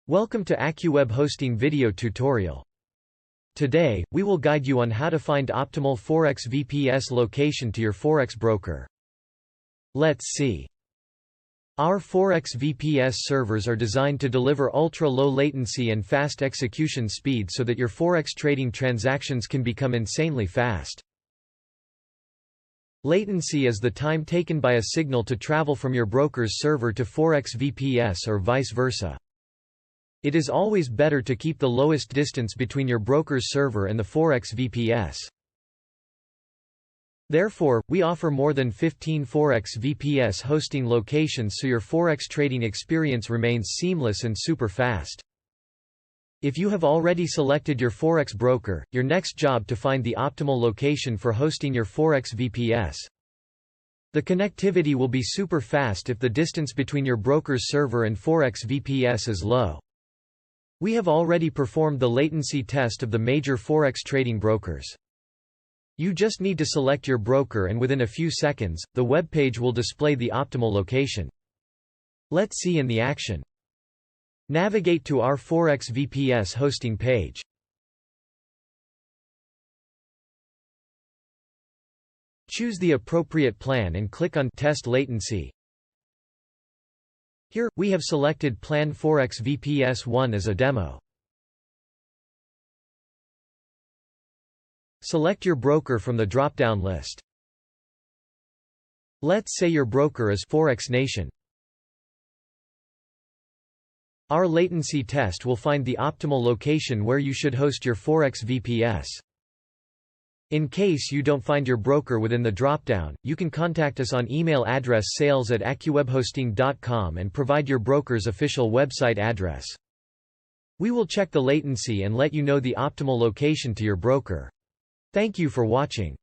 Welcome to AccuWeb Hosting video tutorial. Today, we will guide you on how to find optimal Forex VPS location to your Forex broker. Let's see. Our Forex VPS servers are designed to deliver ultra-low latency and fast execution speed so that your Forex trading transactions can become insanely fast. Latency is the time taken by a signal to travel from your broker's server to Forex VPS or vice versa. It is always better to keep the lowest distance between your broker's server and the Forex VPS. Therefore, we offer more than 15 Forex VPS hosting locations so your Forex trading experience remains seamless and super fast. If you have already selected your Forex broker, your next job to find the optimal location for hosting your Forex VPS. The connectivity will be super fast if the distance between your broker's server and Forex VPS is low. We have already performed the latency test of the major Forex trading brokers. You just need to select your broker and within a few seconds, the web page will display the optimal location. Let's see in the action. Navigate to our Forex VPS hosting page. Choose the appropriate plan and click on Test Latency. Here, we have selected Plan Forex VPS 1 as a demo. Select your broker from the drop-down list. Let's say your broker is Forex Nation. Our latency test will find the optimal location where you should host your Forex VPS. In case you don't find your broker within the dropdown, you can contact us on email address sales@accuwebhosting.com and provide your broker's official website address. We will check the latency and let you know the optimal location to your broker. Thank you for watching.